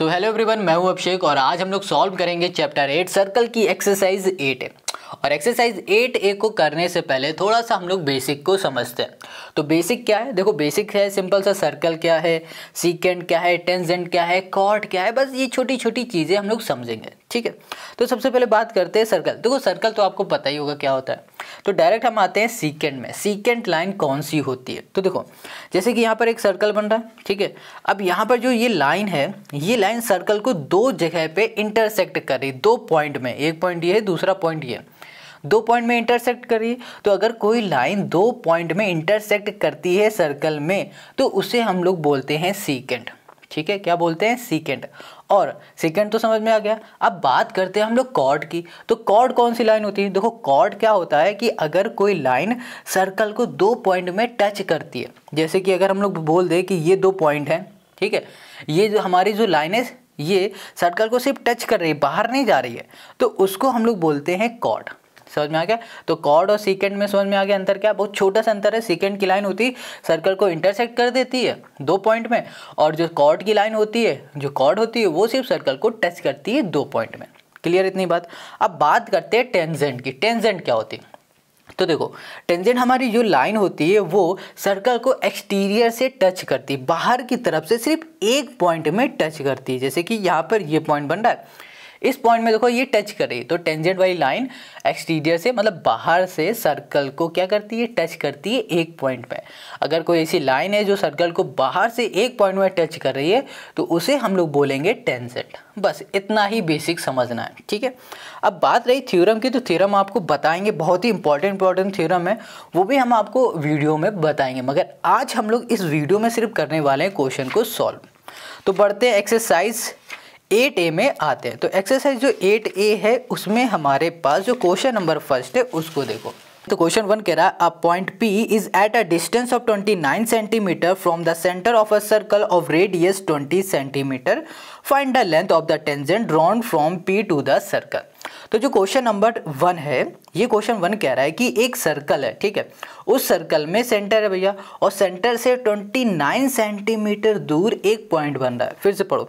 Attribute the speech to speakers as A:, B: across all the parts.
A: So hello everyone, मैं हूं अभिषेक और आज हम लोग सॉल्व करेंगे चैप्टर 8 सर्कल की एक्सरसाइज 8 है। और एक्सरसाइज 8A को करने से पहले थोड़ा सा हम लोग बेसिक को समझते हैं। तो बेसिक क्या है, देखो बेसिक है सिंपल सा, सर्कल क्या है, सीकेंट क्या है, टेंजेंट क्या है, कॉर्ड क्या है, बस ये छोटी छोटी चीज़ें हम लोग समझेंगे। ठीक है, तो सबसे पहले बात करते हैं सर्कल। देखो सर्कल तो आपको पता ही होगा क्या होता है, तो डायरेक्ट हम आते हैं सीकेंट में। सीकेंट लाइन कौन सी होती है, तो देखो जैसे कि यहाँ पर एक सर्कल बन रहा है। ठीक है, अब यहाँ पर जो ये लाइन है, ये लाइन सर्कल को दो जगह पे इंटरसेक्ट कर रही, दो पॉइंट में, एक पॉइंट ये है, दूसरा पॉइंट ये, दो पॉइंट में इंटरसेक्ट कर रही है। तो अगर कोई लाइन दो पॉइंट में इंटरसेक्ट करती है सर्कल में, तो उसे हम लोग बोलते हैं सीकेंट। ठीक है, क्या बोलते हैं, सीकेंट। और सीकेंट तो समझ में आ गया। अब बात करते हैं हम लोग कॉर्ड की। तो कॉर्ड कौन सी लाइन होती है, देखो कॉर्ड क्या होता है कि अगर कोई लाइन सर्कल को दो पॉइंट में टच करती है, जैसे कि अगर हम लोग बोल दें कि ये दो पॉइंट हैं, ठीक है, ये जो हमारी जो लाइन है ये सर्कल को सिर्फ टच कर रही है, बाहर नहीं जा रही है, तो उसको हम लोग बोलते हैं कॉर्ड। समझ में आ गया। तो कॉर्ड और सीकेंट में समझ में आ गया अंतर क्या, बहुत छोटा सा अंतर है। सीकेंट की लाइन होती है सर्कल को इंटरसेक्ट कर देती है दो पॉइंट में, और जो कॉर्ड की लाइन होती है, जो कॉर्ड होती है, वो सिर्फ सर्कल को टच करती है दो पॉइंट में। क्लियर इतनी बात। अब बात करते हैं टेंजेंट की। टेंजेंट क्या होती है, तो देखो टेंजेंट हमारी जो लाइन होती है वो सर्कल को एक्सटीरियर से टच करती है, बाहर की तरफ से सिर्फ एक पॉइंट में टच करती है। जैसे कि यहाँ पर ये पॉइंट बन रहा है, इस पॉइंट में देखो ये टच कर रही है, तो टेंजेंट वाली लाइन एक्सटीरियर से मतलब बाहर से सर्कल को क्या करती है, टच करती है एक पॉइंट पे। अगर कोई ऐसी लाइन है जो सर्कल को बाहर से एक पॉइंट में टच कर रही है, तो उसे हम लोग बोलेंगे टेंजेंट। बस इतना ही बेसिक समझना है। ठीक है, अब बात रही थ्योरम की, तो थ्योरम आपको बताएंगे, बहुत ही इंपॉर्टेंट थ्योरम है, वो भी हम आपको वीडियो में बताएंगे, मगर आज हम लोग इस वीडियो में सिर्फ करने वाले हैं क्वेश्चन को सॉल्व। तो बढ़ते हैं एक्सरसाइज 8A में आते हैं। तो एक्सरसाइज जो 8A है उसमें हमारे पास जो क्वेश्चन नंबर फर्स्ट है उसको देखो। तो क्वेश्चन 1 कह रहा है, a point P is at a distance of 29 centimetre from the centre of a circle of radius 20 centimetre, find the length of the tangent drawn from P to the circle. तो जो question number 1 है, ये question 1 कह रहा है कि एक circle है, ठीक है, उस सर्कल में सेंटर है भैया, और सेंटर से 29 सेंटीमीटर दूर एक पॉइंट बन रहा है। फिर से पढ़ो,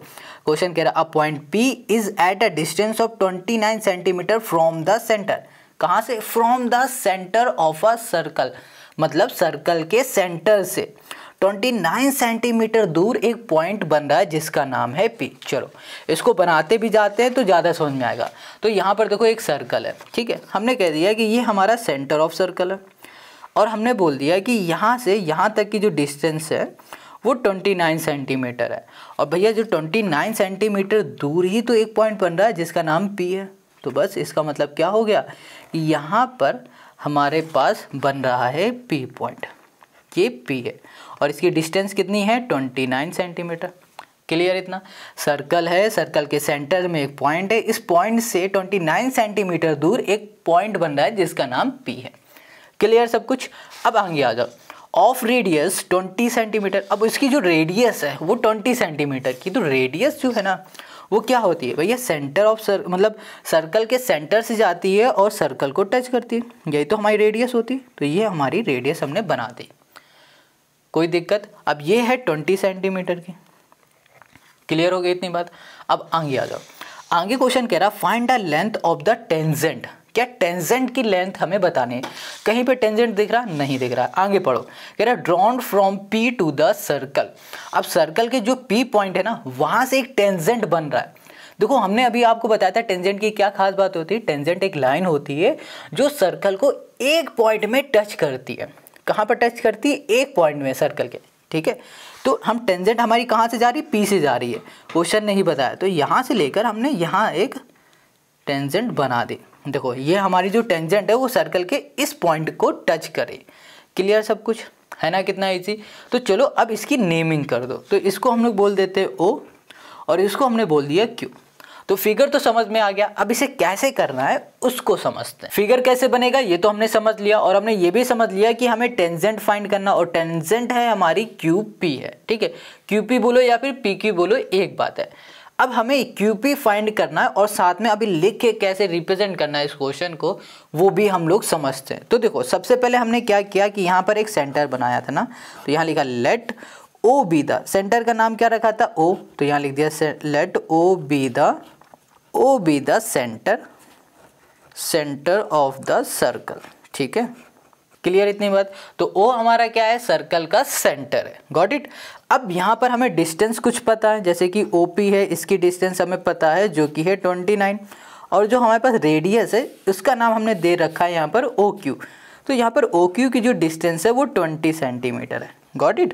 A: क्वेश्चन कह रहा है, a point P is at a distance of 29 centimetre from the centre. कहाँ से, from the centre of a circle, मतलब सर्कल के सेंटर से 29 सेंटीमीटर दूर एक पॉइंट बन रहा है जिसका नाम है P। चलो इसको बनाते भी जाते हैं तो ज़्यादा समझ में आएगा। तो यहाँ पर देखो एक सर्कल है, ठीक है, हमने कह दिया कि ये हमारा सेंटर ऑफ सर्कल है, और हमने बोल दिया कि यहाँ से यहाँ तक की जो डिस्टेंस है वो 29 सेंटीमीटर है, और भैया जो 29 सेंटीमीटर दूर ही तो एक पॉइंट बन रहा है जिसका नाम P है। तो बस इसका मतलब क्या हो गया, यहाँ पर हमारे पास बन रहा है P पॉइंट, ये P है, और इसकी डिस्टेंस कितनी है, 29 सेंटीमीटर। क्लियर इतना। सर्कल है, सर्कल के सेंटर में एक पॉइंट है, इस पॉइंट से 29 सेंटीमीटर दूर एक पॉइंट बन रहा है जिसका नाम P है। क्लियर सब कुछ। अब आगे आ जाओ, ऑफ रेडियस 20 सेंटीमीटर। अब इसकी जो रेडियस है वो 20 सेंटीमीटर की, तो रेडियस जो है ना वो क्या होती है भैया, सेंटर ऑफ मतलब सर्कल के सेंटर से जाती है और सर्कल को टच करती है, यही तो हमारी रेडियस होती है। तो ये हमारी रेडियस हमने बना दी, कोई दिक्कत। अब ये है 20 सेंटीमीटर की। क्लियर हो गई इतनी बात। अब आगे आ जाओ, आगे क्वेश्चन कह रहा find the length of the tangent. क्या टेंजेंट की लेंथ हमें बतानी है। कहीं पे टेंजेंट दिख रहा, नहीं दिख रहा। आगे पढ़ो, कह रहा drawn from P to the circle. अब सर्कल के जो P पॉइंट है ना, वहां से एक टेंजेंट बन रहा है। देखो हमने अभी आपको बताया था टेंजेंट की क्या खास बात होती है। टेंजेंट एक लाइन होती है जो सर्कल को एक पॉइंट में टच करती है। कहाँ पर टच करती है, एक पॉइंट में सर्कल के। ठीक है, तो हम टेंजेंट हमारी कहाँ से जा रही है, P से जा रही है। क्वेश्चन नहीं बताया, तो यहाँ से लेकर हमने यहाँ एक टेंजेंट बना दी। देखो ये हमारी जो टेंजेंट है वो सर्कल के इस पॉइंट को टच करे। क्लियर सब कुछ है ना, कितना इजी। तो चलो अब इसकी नेमिंग कर दो। तो इसको हम लोग बोल देते हैं O, और इसको हमने बोल दिया Q। तो फिगर तो समझ में आ गया, अब इसे कैसे करना है उसको समझते हैं। फिगर कैसे बनेगा ये तो हमने समझ लिया, और हमने ये भी समझ लिया कि हमें टेंजेंट फाइंड करना, और टेंजेंट है हमारी QP है। ठीक है, QP बोलो या फिर PQ बोलो, एक बात है। अब हमें QP फाइंड करना है, और साथ में अभी लिख के कैसे रिप्रेजेंट करना है इस क्वेश्चन को वो भी हम लोग समझते हैं। तो देखो सबसे पहले हमने क्या किया कि यहाँ पर एक सेंटर बनाया था ना, तो यहाँ लिखा let O be the, centre का नाम क्या रखा था ओ, तो यहाँ लिख दिया let O be the centre of the circle. ठीक है, क्लियर इतनी बात। तो ओ हमारा क्या है, सर्कल का सेंटर है, गॉट इट। अब यहाँ पर हमें डिस्टेंस कुछ पता है, जैसे कि ओपी है, इसकी डिस्टेंस हमें पता है जो कि है 29, और जो हमारे पास रेडियस है उसका नाम हमने दे रखा है यहाँ पर ओ क्यू। तो यहाँ पर ओ क्यू की जो डिस्टेंस है वो 20 सेंटीमीटर है, गॉट इट।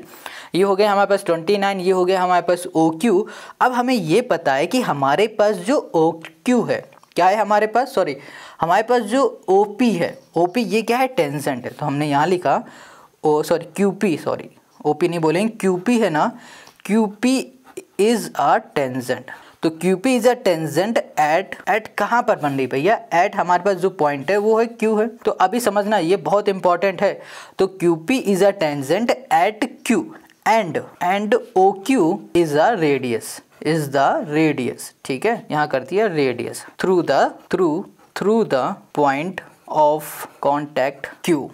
A: ये हो गया हमारे पास 29, ये हो गया हमारे पास ओ क्यू। अब हमें ये पता है कि हमारे पास जो ओ क्यू है क्या है, हमारे पास जो ओ पी है, ओ पी ये क्या है, टेंजेंट है। तो हमने यहाँ लिखा क्यू पी, ओ पी नहीं बोलेंगे, क्यू पी है ना, Q P is a tangent. तो Q P is a tangent at कहाँ पर बन रही भैया, एट हमारे पास जो पॉइंट है वो है क्यू है। तो अभी समझना ये बहुत इंपॉर्टेंट है। तो Q P is a tangent at Q and O Q is a radius, ठीक है, यहाँ करती है radius through the point of contact Q.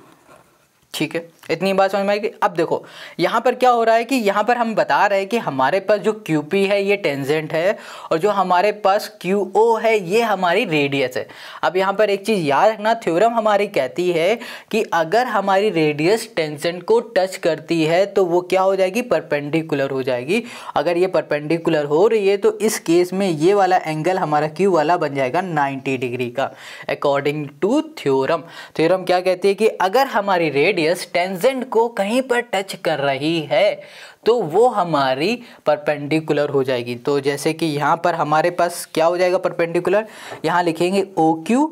A: ठीक है, इतनी बात समझ में आएगी। अब देखो यहाँ पर क्या हो रहा है कि यहाँ पर हम बता रहे हैं कि हमारे पास जो QP है ये टेंजेंट है, और जो हमारे पास QO है ये हमारी रेडियस है। अब यहाँ पर एक चीज़ याद रखना, थ्योरम हमारी कहती है कि अगर हमारी रेडियस टेंजेंट को टच करती है तो वो क्या हो जाएगी, परपेंडिकुलर हो जाएगी। अगर ये परपेंडिकुलर हो रही है तो इस केस में ये वाला एंगल हमारा Q वाला बन जाएगा 90 डिग्री का, अकॉर्डिंग टू थ्योरम। थ्योरम क्या कहती है कि अगर हमारी रेडियस टेंजेंट को कहीं पर टच कर रही है तो वो हमारी परपेंडिकुलर हो जाएगी। तो जैसे कि यहाँ पर हमारे पास क्या हो जाएगा परपेंडिकुलर, यहाँ लिखेंगे ओ क्यू,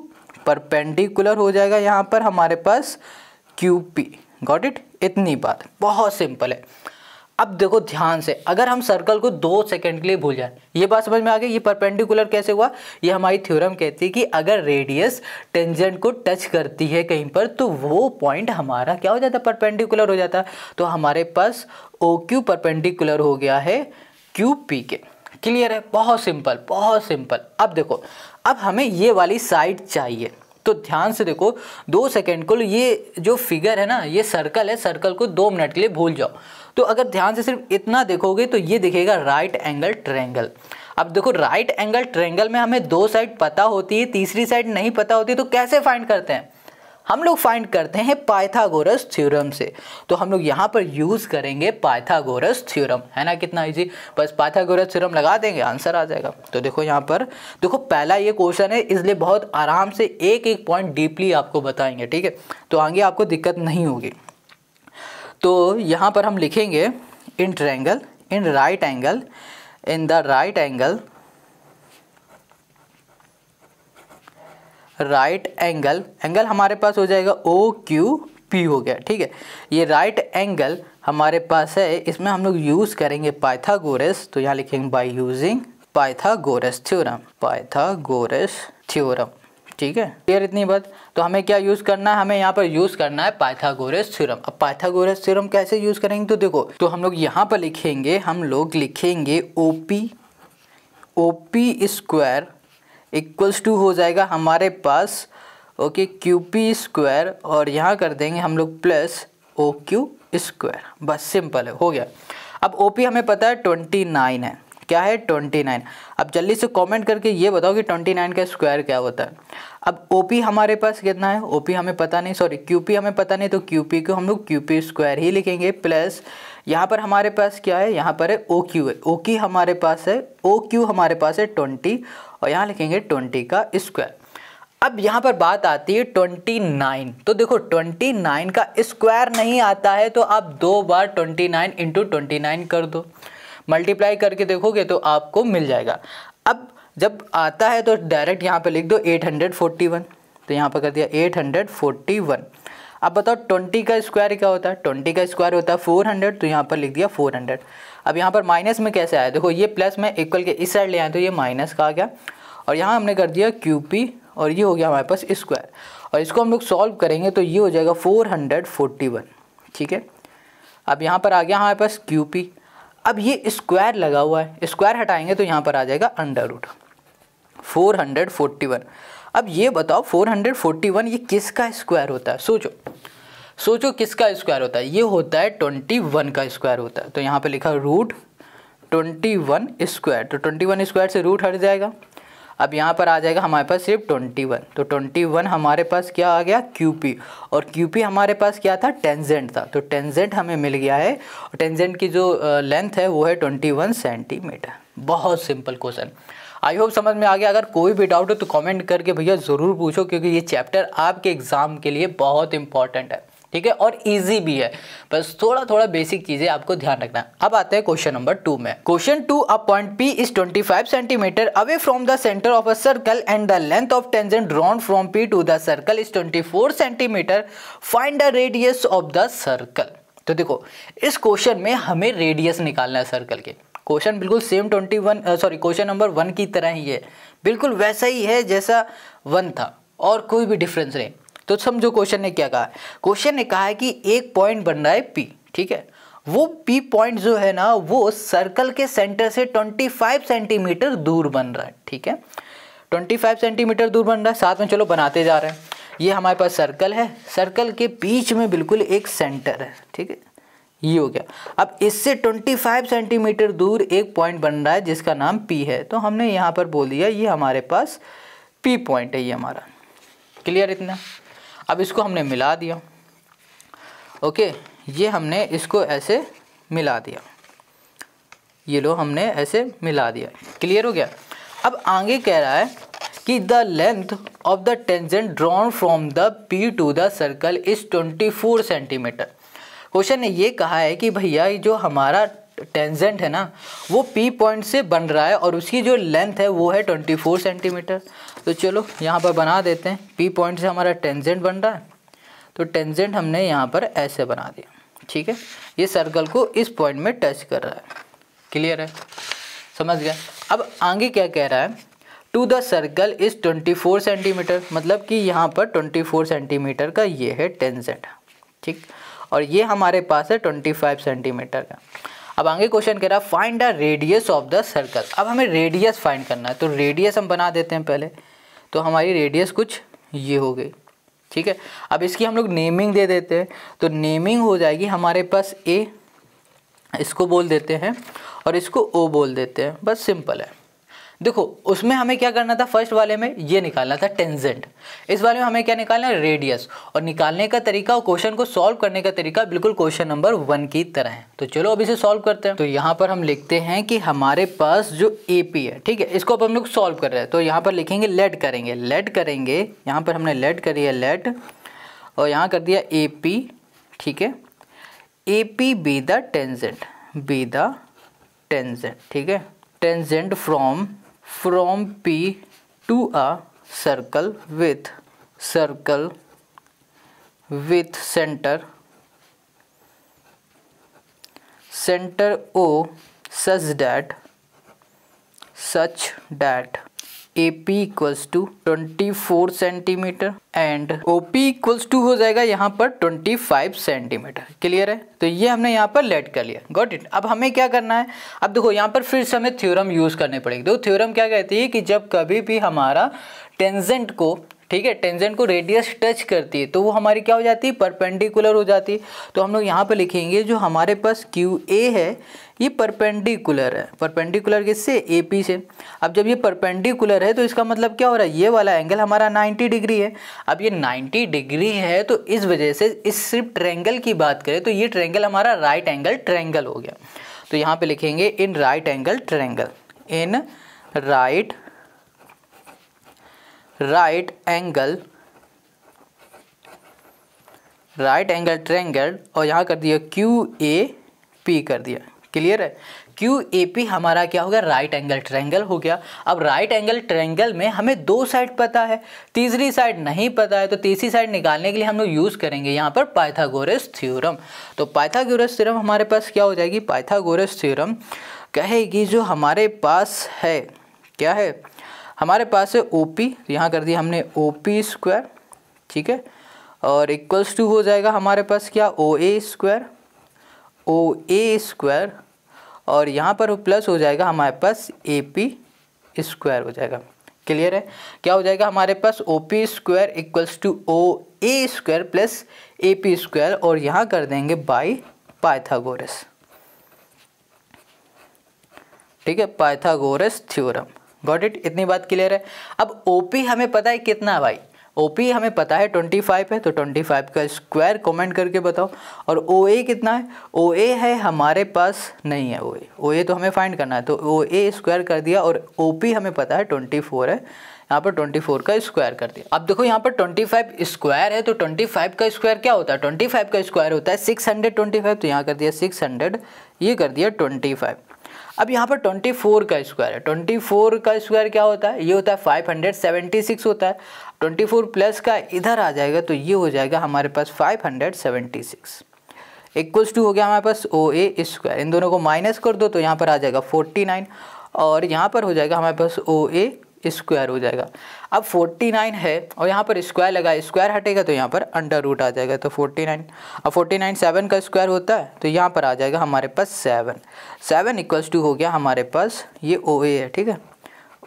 A: परपेंडिकुलर हो जाएगा यहाँ पर हमारे पास QP, गॉट इट। इतनी बात, बहुत सिंपल है। अब देखो ध्यान से, अगर हम सर्कल को 2 सेकंड के लिए भूल जाए, ये बात समझ में आ गई, ये परपेंडिकुलर कैसे हुआ। ये हमारी थ्योरम कहती है कि अगर रेडियस टेंजेंट को टच करती है कहीं पर तो वो पॉइंट हमारा क्या हो जाता है, परपेंडिकुलर हो जाता है। तो हमारे पास ओ क्यू परपेंडिकुलर हो गया है QP के। क्लियर है, बहुत सिंपल, बहुत सिंपल। अब देखो, अब हमें ये वाली साइड चाहिए, तो ध्यान से देखो 2 सेकंड को, ये जो फिगर है ना ये सर्कल है, सर्कल को 2 मिनट के लिए भूल जाओ। तो अगर ध्यान से सिर्फ इतना देखोगे तो ये दिखेगा राइट एंगल ट्रायंगल। अब देखो राइट एंगल ट्रायंगल में हमें 2 साइड पता होती है, तीसरी साइड नहीं पता होती, तो कैसे फाइंड करते हैं, हम लोग फाइंड करते हैं पाइथागोरस थ्योरम से। तो हम लोग यहाँ पर यूज़ करेंगे पाइथागोरस थ्योरम, है ना, कितना इजी, बस पाइथागोरस थ्योरम लगा देंगे, आंसर आ जाएगा। तो देखो यहाँ पर देखो पहला ये क्वेश्चन है, इसलिए बहुत आराम से एक एक पॉइंट डीपली आपको बताएंगे, ठीक है, तो आगे आपको दिक्कत नहीं होगी। तो यहाँ पर हम लिखेंगे in triangle, in right angle, in the right angle, right angle, angle हमारे पास हो जाएगा OQP हो गया, ठीक है। ये राइट एंगल हमारे पास है, इसमें हम लोग यूज़ करेंगे पाइथागोरस, तो यहाँ लिखेंगे by using Pythagoras theorem, Pythagoras theorem, ठीक है, क्लियर इतनी बात। तो हमें क्या यूज़ करना है, हमें यहाँ पर यूज़ करना है पाइथागोरस थ्योरम। अब पाइथागोरस थ्योरम कैसे यूज़ करेंगे, तो देखो, तो हम लोग यहाँ पर लिखेंगे, हम लोग लिखेंगे OP स्क्वायर इक्वल्स टू हो जाएगा हमारे पास ओके QP स्क्वायर, और यहाँ कर देंगे हम लोग प्लस OQ स्क्वायर, बस सिंपल है, हो गया। अब OP हमें पता है 29 है, क्या है 29। अब जल्दी से कमेंट करके ये बताओ कि 29 का स्क्वायर क्या होता है। अब OP हमारे पास कितना है, OP हमें पता नहीं, QP हमें पता नहीं, तो QP को हम लोग QP स्क्वायर ही लिखेंगे, प्लस यहाँ पर हमारे पास क्या है, यहाँ पर है OQ है, OQ हमारे पास है 20, और यहाँ लिखेंगे 20 का स्क्वायर। अब यहाँ पर बात आती है 29, तो देखो 29 का स्क्वायर नहीं आता है, तो आप 2 बार 29 इंटू 29 कर दो, मल्टीप्लाई करके देखोगे तो आपको मिल जाएगा। अब जब आता है तो डायरेक्ट यहाँ पे लिख दो 841, तो यहाँ पर कर दिया 841। अब बताओ 20 का स्क्वायर क्या होता है, 20 का स्क्वायर होता है 400, तो यहाँ पर लिख दिया 400। अब यहाँ पर माइनस में कैसे आया, देखो ये प्लस में इक्वल के इस साइड ले आए तो ये माइनस का आ गया, और यहाँ हमने कर दिया QP, और ये हो गया हमारे पास स्क्वायर, और इसको हम लोग सॉल्व करेंगे तो ये हो जाएगा 441, ठीक है। अब यहाँ पर आ गया हमारे पास QP, अब ये स्क्वायर लगा हुआ है, स्क्वायर हटाएंगे तो यहाँ पर आ जाएगा अंडर रूट 441। अब ये बताओ 441 ये किसका स्क्वायर होता है, सोचो किसका स्क्वायर होता है, ये होता है 21 का स्क्वायर होता है। तो यहाँ पे लिखा रूट 21 स्क्वायर, तो 21 स्क्वायर से रूट हट जाएगा। अब यहाँ पर आ जाएगा हमारे पास सिर्फ 21, तो 21 हमारे पास क्या आ गया QP, और QP हमारे पास क्या था, टेंजेंट था। तो टेंजेंट हमें मिल गया है, और टेंजेंट की जो लेंथ है वो है 21 सेंटीमीटर। बहुत सिंपल क्वेश्चन, आई होप समझ में आ गया। अगर कोई भी डाउट हो तो कमेंट करके भैया ज़रूर पूछो, क्योंकि ये चैप्टर आपके एग्ज़ाम के लिए बहुत इंपॉर्टेंट है, ठीक है, और इजी भी है। बस थोड़ा थोड़ा बेसिक चीज़ें आपको ध्यान रखना है। अब आते हैं क्वेश्चन नंबर 2 में। Question 2, a point P is 25 centimetre away from the centre of a circle and the length of tangent drawn from P to the circle is 24 centimetre, find the radius of the circle. तो देखो इस question में हमें radius निकालना है circle के। Question बिल्कुल same question number 1 की तरह ही है, बिल्कुल वैसा ही है जैसा 1 था, और कोई भी डिफरेंस नहीं। तो समझो क्वेश्चन ने क्या कहा है, क्वेश्चन ने कहा है कि एक पॉइंट बन रहा है P, ठीक है, वो P पॉइंट जो है ना वो सर्कल के सेंटर से 25 सेंटीमीटर दूर बन रहा है, ठीक है, 25 सेंटीमीटर दूर बन रहा है। साथ में चलो बनाते जा रहे हैं। ये हमारे पास सर्कल है, सर्कल के बीच में बिल्कुल एक सेंटर है, ठीक है, ये हो गया। अब इससे 25 सेंटीमीटर दूर एक पॉइंट बन रहा है जिसका नाम P है, तो हमने यहाँ पर बोल दिया ये हमारे पास P पॉइंट है, ये हमारा। क्लियर इतना? अब इसको हमने मिला दिया, ओके, ये हमने इसको ऐसे मिला दिया, ये लो हमने ऐसे मिला दिया। क्लियर हो गया? अब आगे कह रहा है कि the length of the tangent drawn from the P to the circle is 24 centimetre. Question ने ये कहा है कि भैया जो हमारा टेंजेंट है ना वो P पॉइंट से बन रहा है और उसकी जो लेंथ है वो है 24 सेंटीमीटर। तो चलो यहाँ पर बना देते हैं, P पॉइंट से हमारा टेंजेंट बन रहा है, तो टेंजेंट हमने यहाँ पर ऐसे बना दिया, ठीक है, ये सर्कल को इस पॉइंट में टच कर रहा है। क्लियर है? समझ गए? अब आगे क्या कह रहा है, to the circle is 24 centimetre, मतलब कि यहाँ पर 24 सेंटीमीटर का ये है टेंजेंट, ठीक, और ये हमारे पास है 25 सेंटीमीटर का। अब आगे क्वेश्चन कह रहा है find the radius of the circle. अब हमें रेडियस फाइंड करना है, तो रेडियस हम बना देते हैं पहले। तो हमारी रेडियस कुछ ये हो गई, ठीक है। अब इसकी हम लोग नेमिंग दे देते हैं, तो नेमिंग हो जाएगी हमारे पास A, इसको बोल देते हैं, और इसको O बोल देते हैं, बस सिंपल है। देखो उसमें हमें क्या करना था, फर्स्ट वाले में ये निकालना था टेंजेंट, इस वाले में हमें क्या निकालना है, रेडियस। और निकालने का तरीका और क्वेश्चन को सॉल्व करने का तरीका बिल्कुल क्वेश्चन नंबर 1 की तरह है। तो चलो अब इसे सॉल्व करते हैं। तो यहाँ पर हम लिखते हैं कि हमारे पास जो AP है, ठीक है, इसको अब हम लोग सॉल्व कर रहे हैं। तो यहाँ पर लिखेंगे लेट करेंगे, यहाँ पर हमने लेट करी है लेट, और यहाँ कर दिया AP, ठीक है, AP बी द टेंजेंट, ठीक है, tangent from P to a circle with center O such that AP equals to 24 centimetre and OP equals to हो जाएगा यहाँ पर 25 सेंटीमीटर। क्लियर है? तो ये हमने यहाँ पर लेट कर लिया, गॉट इट। अब हमें क्या करना है, अब देखो यहाँ पर फिर से हमें थ्योरम यूज़ करने पड़ेगी। देखो थ्योरम क्या कहती है कि जब कभी भी हमारा टेंजेंट को, ठीक है, टेंजेंट को रेडियस टच करती है तो वो हमारी क्या हो जाती है, परपेंडिकुलर हो जाती है। तो हम लोग यहाँ पर लिखेंगे जो हमारे पास QA है ये परपेंडिकुलर है, परपेंडिकुलर किससे, AP से। अब जब ये परपेंडिकुलर है तो इसका मतलब क्या हो रहा है, ये वाला एंगल हमारा 90 डिग्री है। अब ये 90 डिग्री है तो इस वजह से इस सिर्फ ट्रायंगल की बात करें तो ये ट्रायंगल हमारा राइट एंगल ट्रायंगल हो गया। तो यहाँ पे लिखेंगे in right angle triangle, in right angle triangle, और यहाँ कर दिया QAP कर दिया। क्लियर है? QAP हमारा क्या हो गया, राइट एंगल ट्रायंगल हो गया। अब राइट एंगल ट्रायंगल में हमें 2 साइड पता है, तीसरी साइड नहीं पता है, तो तीसरी साइड निकालने के लिए हम लोग यूज़ करेंगे यहाँ पर पाइथागोरस थ्योरम। तो पाइथागोरस थ्योरम हमारे पास क्या हो जाएगी, पाइथागोरस थ्योरम कहेगी जो हमारे पास है, क्या है, हमारे पास है OP, यहाँ कर दिया हमने OP स्क्वायर, ठीक है, और इक्वल्स टू हो जाएगा हमारे पास क्या, OA स्क्वायर, और यहाँ पर प्लस हो जाएगा हमारे पास AP स्क्वायर हो जाएगा। क्लियर है? क्या हो जाएगा हमारे पास OP square equals to OA square plus AP square, और यहाँ कर देंगे बाय पाइथागोरस। ठीक है, पाइथागोरस थ्योरम। Got it? इतनी बात क्लियर है। अब OP हमें पता है कितना है भाई, OP हमें पता है 25 है, तो 25 का स्क्वायर कमेंट करके बताओ। और OA कितना है? OA है हमारे पास नहीं है, OA तो हमें फाइंड करना है, तो OA स्क्वायर कर दिया, और OP हमें पता है 24 है, यहाँ पर 24 का स्क्वायर कर दिया। अब देखो यहाँ पर 25 स्क्वायर है, तो 25 का स्क्वायर क्या होता है? 25 का स्क्वायर होता है 625, तो यहाँ कर दिया 600, ये कर दिया 25। अब यहाँ पर 24 का स्क्वायर है, 24 का स्क्वायर क्या होता है? ये होता है 576 होता है। 24 प्लस का इधर आ जाएगा, तो ये हो जाएगा हमारे पास 576 इक्वल्स टू हो गया हमारे पास OA स्क्वायर। इन दोनों को माइनस कर दो, तो यहाँ पर आ जाएगा 49, और यहाँ पर हो जाएगा हमारे पास OA स्क्वायर हो जाएगा। अब 49 है और यहाँ पर स्क्वायर लगा, स्क्वायर हटेगा तो यहाँ पर अंडर रूट आ जाएगा, तो 49। अब 49 7 का स्क्वायर होता है, तो यहाँ पर आ जाएगा हमारे पास 7 इक्वल्स टू हो गया हमारे पास ये OA है। ठीक है,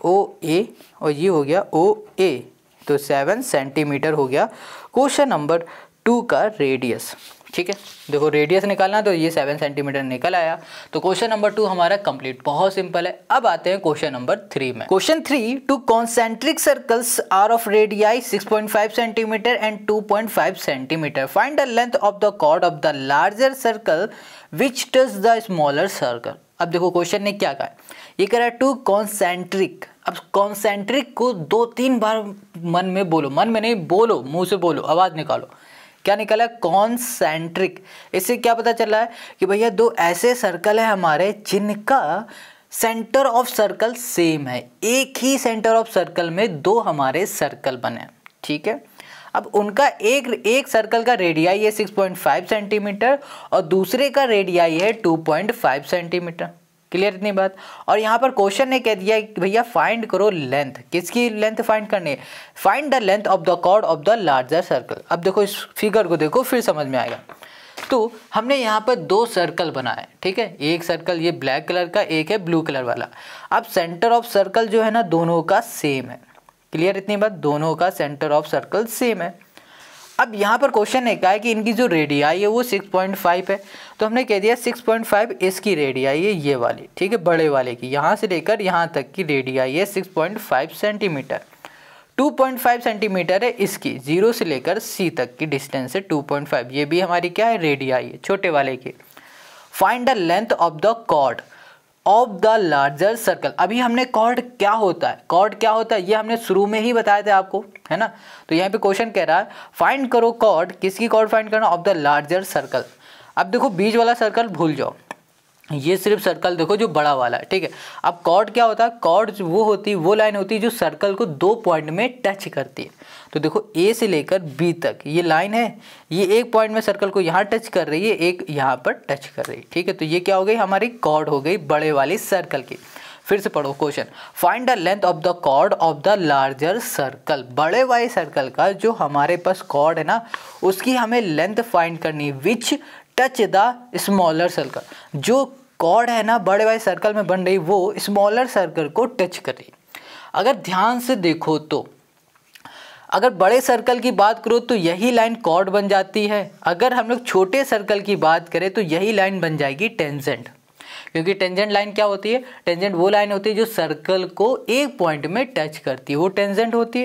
A: OA, और ये हो गया OA, तो 7 सेंटीमीटर हो गया क्वेश्चन नंबर 2 का रेडियस। ठीक है, देखो रेडियस निकालना, तो ये 7 सेंटीमीटर निकल आया, तो क्वेश्चन नंबर 2 हमारा कंप्लीट। बहुत सिंपल है। अब आते हैं क्वेश्चन नंबर 3 में। Question 3, 2 concentric circles are of radii 6.5 centimetre and 2.5 centimetre. Find the length of the chord of the larger circle which touch the smaller circle. अब देखो क्वेश्चन ने क्या कहा, ये कह रहा है 2 कॉन्सेंट्रिक। अब कॉन्सेंट्रिक को 2-3 बार मन में बोलो, मन में नहीं बोलो, मुंह से बोलो, आवाज निकालो। क्या निकला? कॉन्सेंट्रिक। इससे क्या पता चल रहा है कि भैया 2 ऐसे सर्कल है हमारे जिनका सेंटर ऑफ सर्कल सेम है, एक ही सेंटर ऑफ सर्कल में 2 हमारे सर्कल बने। ठीक है, अब उनका एक सर्कल का रेडियाई है 6.5 सेंटीमीटर और दूसरे का रेडियाई है 2.5 सेंटीमीटर। क्लियर इतनी बात? और यहाँ पर क्वेश्चन ने कह दिया कि भैया फाइंड करो लेंथ। किसकी लेंथ फाइंड करनी है? Find the length of the chord of the larger circle. अब देखो इस फिगर को देखो, फिर समझ में आएगा। तो हमने यहाँ पर 2 सर्कल बनाए। ठीक है, एक सर्कल ये ब्लैक कलर का, एक है ब्लू कलर वाला। अब सेंटर ऑफ सर्कल जो है ना, दोनों का सेम है। क्लियर इतनी बात? दोनों का सेंटर ऑफ सर्कल सेम है। अब यहाँ पर क्वेश्चन ने कहा है कि इनकी जो रेडियाई है वो 6.5 है, तो हमने कह दिया 6.5 इसकी रेडियाई है ये वाली। ठीक है, बड़े वाले की, यहाँ से लेकर यहाँ तक की रेडियाई है 6.5 सेंटीमीटर। 2.5 सेंटीमीटर है इसकी, 0 से लेकर C तक की डिस्टेंस है 2.5, ये भी हमारी क्या है? रेडियाई है छोटे वाले की। Find the length of the chord of the larger circle. अभी हमने कॉर्ड क्या होता है, कॉर्ड क्या होता है ये हमने शुरू में ही बताया था आपको, है ना। तो यहाँ पे क्वेश्चन कह रहा है फाइंड करो कॉर्ड, किसकी कॉर्ड फाइंड करना? Of the larger circle. अब देखो बीच वाला सर्कल भूल जाओ, ये सिर्फ सर्कल देखो जो बड़ा वाला है। ठीक है, अब कॉर्ड क्या होता है? कॉर्ड वो होती है, वो लाइन होती है जो सर्कल को 2 पॉइंट में टच करती है। तो देखो A से लेकर B तक ये लाइन है, ये एक पॉइंट में सर्कल को यहाँ टच कर रही है, एक यहाँ पर टच कर रही है। ठीक है, तो ये क्या हो गई? हमारी कॉर्ड हो गई बड़े वाली सर्कल की। फिर से पढ़ो question, find the length of the chord of the larger circle. बड़े वाले सर्कल का जो हमारे पास कॉर्ड है ना, उसकी हमें लेंथ फाइंड करनी, विच टच द स्मॉलर सर्कल। जो कॉर्ड है ना बड़े वाले सर्कल में बन रही, वो स्मॉलर सर्कल को टच कर रही। अगर ध्यान से देखो तो अगर बड़े सर्कल की बात करो तो यही लाइन कॉर्ड बन जाती है, अगर हम लोग छोटे सर्कल की बात करें तो यही लाइन बन जाएगी टेंजेंट। क्योंकि टेंजेंट लाइन क्या होती है? टेंजेंट वो लाइन होती है जो सर्कल को एक पॉइंट में टच करती है, वो टेंजेंट होती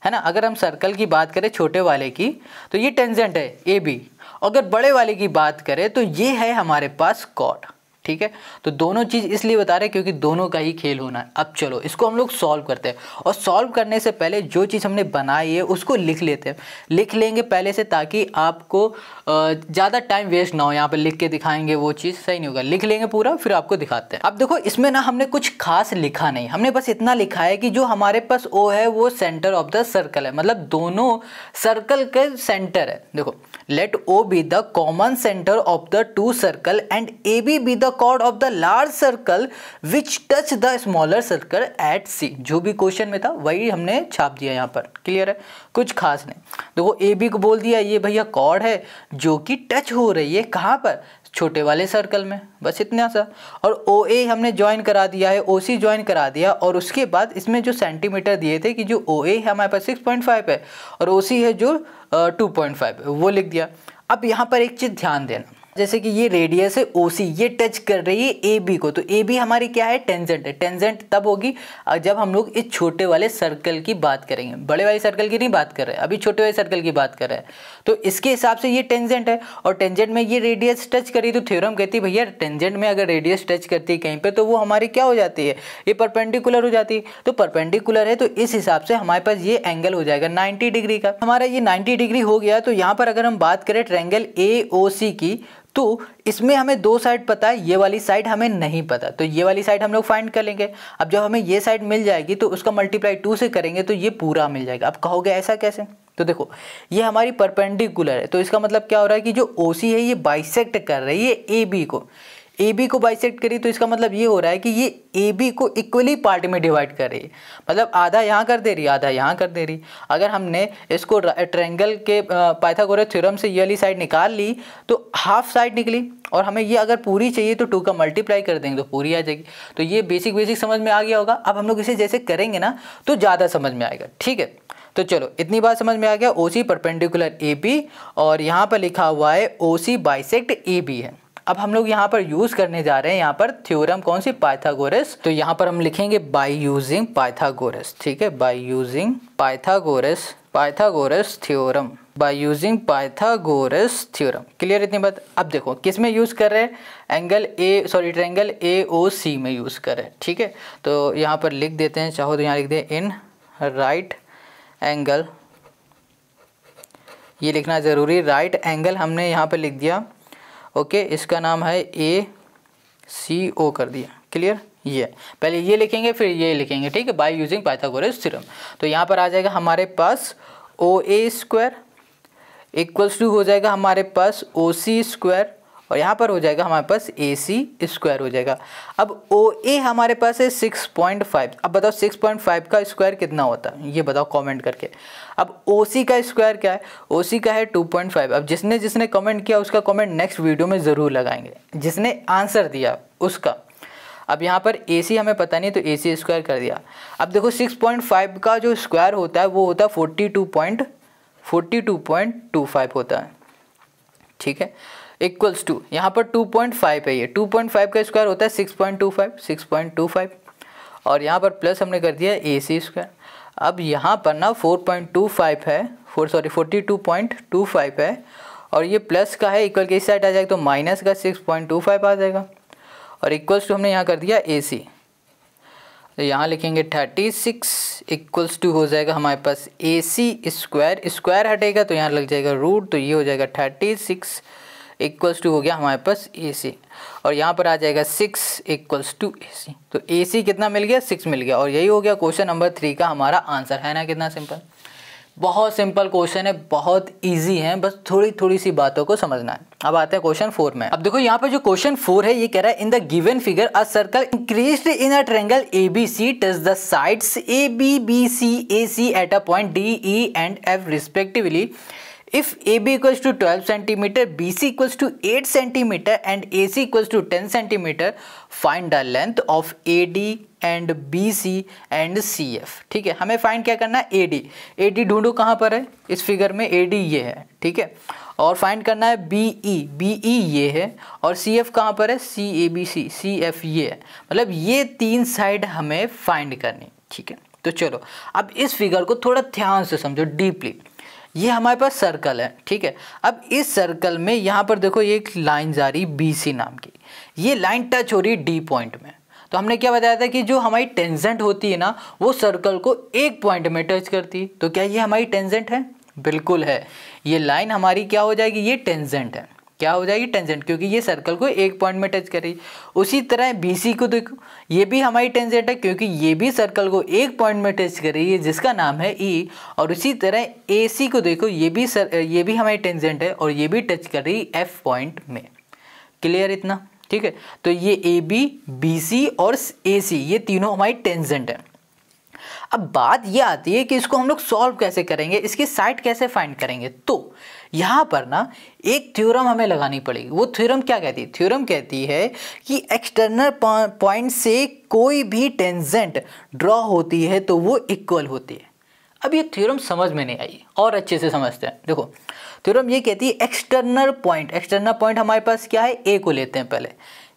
A: है ना। अगर हम सर्कल की बात करें छोटे वाले की तो ये टेंजेंट है AB, अगर बड़े वाले की बात करें तो ये है हमारे पास कॉर्ड। ठीक है, तो दोनों चीज़ इसलिए बता रहे हैं क्योंकि दोनों का ही खेल होना है। अब चलो इसको हम लोग सॉल्व करते हैं, और सॉल्व करने से पहले जो चीज़ हमने बनाई है उसको लिख लेते हैं, लिख लेंगे पहले से, ताकि आपको ज़्यादा टाइम वेस्ट ना हो। यहाँ पे लिख के दिखाएंगे वो चीज़ सही नहीं होगा, लिख लेंगे पूरा फिर आपको दिखाते हैं। अब देखो इसमें ना हमने कुछ खास लिखा नहीं, हमने बस इतना लिखा है कि जो हमारे पास O है वो सेंटर ऑफ द सर्कल है, मतलब दोनों सर्कल के सेंटर है। देखो let O be the common centre of the 2 circle and AB be the chord of the large circle which touch the smaller circle at C। जो भी question में था वही हमने छाप दिया यहाँ पर। क्लियर है, कुछ खास नहीं। देखो AB को बोल दिया ये भैया कॉर्ड है जो कि टच हो रही है कहाँ पर? छोटे वाले सर्कल में, बस इतना सा। और ओ ए हमने ज्वाइन करा दिया है, ओ सी ज्वाइन करा दिया, और उसके बाद इसमें जो सेंटीमीटर दिए थे कि जो ओ ए है हमारे पास 6.5 है और ओ सी है जो 2.5 है, वो लिख दिया। अब यहाँ पर एक चीज़ ध्यान देना, जैसे कि ये रेडियस है ओ सी, ये टच कर रही है ए बी को, तो ए बी हमारी क्या है, टेंजेंट है। टेंजेंट तब होगी जब हम लोग इस छोटे वाले सर्कल की बात करेंगे, बड़े वाले सर्कल की नहीं बात कर रहे हैं, अभी छोटे वाले सर्कल की बात कर रहे हैं। तो इसके हिसाब से ये टेंजेंट है, और टेंजेंट में ये रेडियस टच करी, तो थ्योरम कहती है भैया टेंजेंट में अगर रेडियस टच करती है कहीं पे तो वो हमारी क्या हो जाती है, ये परपेंडिकुलर हो जाती है। तो परपेंडिकुलर है तो इस हिसाब से हमारे पास ये एंगल हो जाएगा 90 डिग्री का। हमारा ये 90 डिग्री हो गया। तो यहाँ पर अगर हम बात करें ट्रायंगल ए ओ सी की, तो इसमें हमें दो साइड पता है, ये वाली साइड हमें नहीं पता, तो ये वाली साइड हम लोग फाइंड कर लेंगे। अब जब हमें ये साइड मिल जाएगी तो उसका मल्टीप्लाई 2 से करेंगे तो ये पूरा मिल जाएगा। अब कहोगे ऐसा कैसे, तो देखो ये हमारी परपेंडिकुलर है, तो इसका मतलब क्या हो रहा है कि जो ओ सी है ये बाइसेक्ट कर रही है ए बी को, ए बी को बाइसेक्ट करी, तो इसका मतलब ये हो रहा है कि ये ए बी को इक्वली पार्ट में डिवाइड कर रही है, मतलब आधा यहाँ कर दे रही है, आधा यहाँ कर दे रही। अगर हमने इसको ट्रायंगल के पाइथागोरस थ्योरम से ये वाली साइड निकाल ली तो हाफ साइड निकली, और हमें ये अगर पूरी चाहिए तो 2 का मल्टीप्लाई कर देंगे तो पूरी आ जाएगी। तो ये बेसिक समझ में आ गया होगा। अब हम लोग इसे जैसे करेंगे ना तो ज़्यादा समझ में आएगा, ठीक है। तो चलो इतनी बात समझ में आ गया, ओ सी परपेंडिकुलर ए बी, और यहाँ पर लिखा हुआ है ओ सी बाइसेक्ट ए बी है। अब हम लोग यहाँ पर यूज़ करने जा रहे हैं यहाँ पर थ्योरम कौन सी, पाइथागोरस। तो यहाँ पर हम लिखेंगे बाय यूजिंग पाइथागोरस, ठीक है, by using Pythagoras theorem, by using Pythagoras theorem. Clear इतनी बात। अब देखो किस में यूज़ कर रहे हैं, ट्रायंगल ए ओ सी में यूज़ कर रहे हैं, ठीक है। तो यहाँ पर लिख देते हैं, चाहो तो यहाँ लिख दें इन राइट एंगल, ये लिखना ज़रूरी, राइट एंगल हमने यहाँ पर लिख दिया, ओके। इसका नाम है ए सी ओ कर दिया, क्लियर। ये पहले ये लिखेंगे फिर ये लिखेंगे, ठीक है, बाय यूजिंग पाइथागोरस थ्योरम। तो यहाँ पर आ जाएगा हमारे पास ओ ए स्क्वायर इक्वल्स टू हो जाएगा हमारे पास ओ सी स्क्वायर, और यहाँ पर हो जाएगा हमारे पास ए सी स्क्वायर हो जाएगा। अब ओ ए हमारे पास है 6.5। अब बताओ 6.5 का स्क्वायर कितना होता है, ये बताओ कमेंट करके। अब ओ सी का स्क्वायर क्या है, ओ सी का है 2.5। अब जिसने कमेंट किया उसका कमेंट नेक्स्ट वीडियो में ज़रूर लगाएंगे, जिसने आंसर दिया उसका। अब यहाँ पर ए सी हमें पता नहीं तो ए सी स्क्वायर कर दिया। अब देखो 6.5 का जो स्क्वायर होता है वो होता है 42.25 होता है, ठीक है, इक्वल्स टू यहाँ पर 2.5 है, ये 2.5 का स्क्वायर होता है 6.25, और यहाँ पर प्लस हमने कर दिया ए सी स्क्वायर। अब यहाँ पर ना 4.25 है, 42.25 है, और ये प्लस का है, इक्वल के इस साइड आ जाएगा तो माइनस का 6.25 आ जाएगा, और इक्वल्स टू हमने यहाँ कर दिया ए सी। तो यहाँ लिखेंगे 36 इक्वल्स टू हो जाएगा हमारे पास ए सी स्क्वायर, स्क्वायर हटेगा तो यहाँ लग जाएगा रूट, तो ये हो जाएगा 36 इक्वल्स टू हो गया हमारे पास ए सी, और यहाँ पर आ जाएगा 6 इक्वल्स टू ए सी। तो ए सी कितना मिल गया, 6 मिल गया, और यही हो गया क्वेश्चन नंबर 3 का हमारा आंसर, है ना। कितना सिंपल, बहुत सिंपल क्वेश्चन है, बहुत इजी है, बस थोड़ी सी बातों को समझना है। अब आते हैं क्वेश्चन 4 में। अब देखो यहाँ पर जो क्वेश्चन 4 है ये कह रहा है इन the given figure a circle increased in a triangle ABC touch the sides AB BC AC at a point D E and F respectively. If AB equals to 12 cm, BC equals to 8 cm and AC equals to 10 cm, find the length of AD and BC and CF। ठीक है, हमें find क्या करना है, AD ढूंढो कहाँ पर है, इस फिगर में AD ये है, ठीक है, और फाइंड करना है BE ये है, और CF कहाँ पर है, CABC CF ये है, मतलब ये 3 साइड हमें फाइंड करनी, ठीक है। तो चलो अब इस फिगर को थोड़ा ध्यान से समझो डीपली। ये हमारे पास सर्कल है, ठीक है। अब इस सर्कल में यहाँ पर देखो ये एक लाइन जा रही BC नाम की, ये लाइन टच हो रही है D पॉइंट में। तो हमने क्या बताया था कि जो हमारी टेंजेंट होती है ना वो सर्कल को एक पॉइंट में टच करती है। तो क्या ये हमारी टेंजेंट है, बिल्कुल है। ये लाइन हमारी क्या हो जाएगी, ये टेंजेंट है, क्या हो जाएगी, टेंजेंट, क्योंकि ये सर्कल को एक पॉइंट में टच कर रही। उसी तरह BC को देखो, ये भी हमारी टेंजेंट है क्योंकि ये भी सर्कल को एक पॉइंट में टच कर रही है जिसका नाम है E। और उसी तरह AC को देखो, ये भी हमारी टेंजेंट है और ये भी टच कर रही है F पॉइंट में। क्लियर इतना, ठीक है। तो ये AB BC और AC ये तीनों हमारी टेंजेंट है। अब बात ये आती है कि इसको हम लोग सॉल्व कैसे करेंगे, इसकी साइड कैसे फाइंड करेंगे। तो यहाँ पर ना एक थ्योरम हमें लगानी पड़ेगी। वो थ्योरम क्या कहती है? थ्योरम कहती है कि एक्सटर्नल पॉइंट से कोई भी टेंजेंट ड्रॉ होती है तो वो इक्वल होती है। अब ये थ्योरम समझ में नहीं आई, और अच्छे से समझते हैं। देखो थ्योरम ये कहती है एक्सटर्नल पॉइंट हमारे पास क्या है, ए को लेते हैं पहले।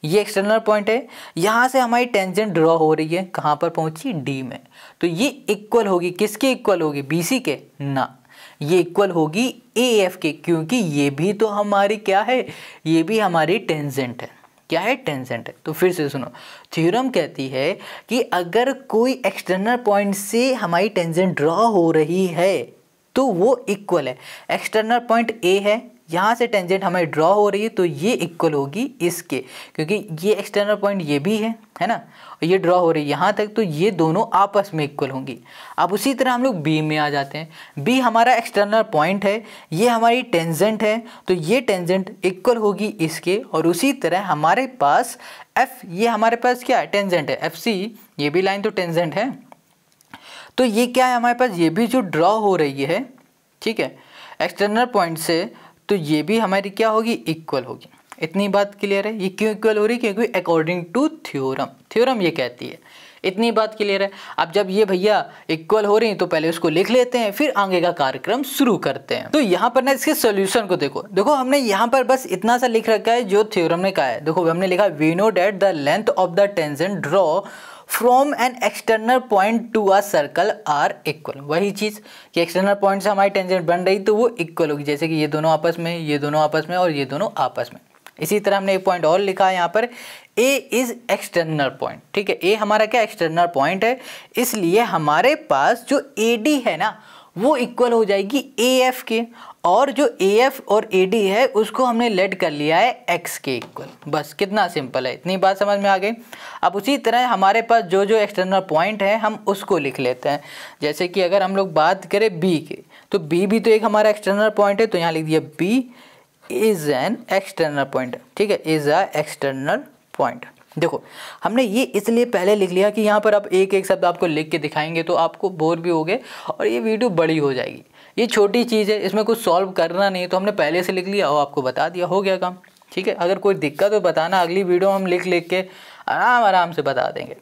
A: ये एक्सटर्नल पॉइंट है, यहाँ से हमारी टेंजेंट ड्रॉ हो रही है, कहाँ पर पहुँची, डी में। तो ये इक्वल होगी किसके इक्वल होगी, बीसी के ना, ये इक्वल होगी ए एफ के, क्योंकि ये भी तो हमारी क्या है, ये भी हमारी टेंजेंट है। क्या है, टेंजेंट है। तो फिर से सुनो, थ्योरम कहती है कि अगर कोई एक्सटर्नल पॉइंट से हमारी टेंजेंट ड्रॉ हो रही है तो वो इक्वल है। एक्सटर्नल पॉइंट ए है, यहाँ से टेंजेंट हमें ड्रॉ हो रही है तो ये इक्वल होगी इसके, क्योंकि ये एक्सटर्नल पॉइंट ये भी है ना, और ये ड्रॉ हो रही है यहाँ तक, तो ये दोनों आपस में इक्वल होंगी। अब उसी तरह हम लोग बी में आ जाते हैं। बी हमारा एक्सटर्नल पॉइंट है, ये हमारी टेंजेंट है, तो ये टेंजेंट इक्वल होगी इसके। और उसी तरह हमारे पास एफ, ये हमारे पास क्या है, टेंजेंट है, एफ सी, ये भी लाइन तो टेंजेंट है, तो ये क्या है हमारे पास, ये भी जो ड्रॉ हो रही है, ठीक है, एक्सटर्नल पॉइंट से, तो ये भी हमारी क्या होगी, इक्वल होगी। इतनी बात क्लियर है। ये क्यों इक्वल हो रही है, क्योंकि अकॉर्डिंग टू थ्योरम ये कहती है। इतनी बात क्लियर है। अब जब ये भैया इक्वल हो रही हैं तो पहले उसको लिख लेते हैं, फिर आगे का कार्यक्रम शुरू करते हैं। तो यहाँ पर ना इसके सॉल्यूशन को देखो हमने यहाँ पर बस इतना सा लिख रखा है जो थ्योरम ने कहा है। देखो हमने लिखा we know that the length of the tangent draw from an external point to a circle are equal. वही चीज़ कि एक्सटर्नल पॉइंट से हमारी टेंजेंट बन रही तो वो इक्वल होगी, जैसे कि ये दोनों आपस में, ये दोनों आपस में और ये दोनों आपस में। इसी तरह हमने एक पॉइंट और लिखा है यहाँ पर, ए इज एक्सटर्नल पॉइंट, ठीक है, ए हमारा क्या एक्सटर्नल पॉइंट है, इसलिए हमारे पास जो ए डी है ना वो इक्वल हो जाएगी ए एफ के, और जो ए एफ और ए डी है उसको हमने लेट कर लिया है एक्स के इक्वल। बस कितना सिंपल है, इतनी बात समझ में आ गई। अब उसी तरह हमारे पास जो जो एक्सटर्नल पॉइंट है हम उसको लिख लेते हैं। जैसे कि अगर हम लोग बात करें बी के, तो बी भी तो एक हमारा एक्सटर्नल पॉइंट है, तो यहाँ लिख दिया B is an external point, ठीक है, इज अ एक्सटर्नल पॉइंट। देखो हमने ये इसलिए पहले लिख लिया कि यहाँ पर आप एक एक शब्द आपको लिख के दिखाएंगे तो आपको बोर भी होगे और ये वीडियो बड़ी हो जाएगी। ये छोटी चीज़ है, इसमें कुछ सॉल्व करना नहीं, तो हमने पहले से लिख लिया और आपको बता दिया, हो गया काम, ठीक है। अगर कोई दिक्कत हो बताना, अगली वीडियो हम लिख के आराम से बता देंगे।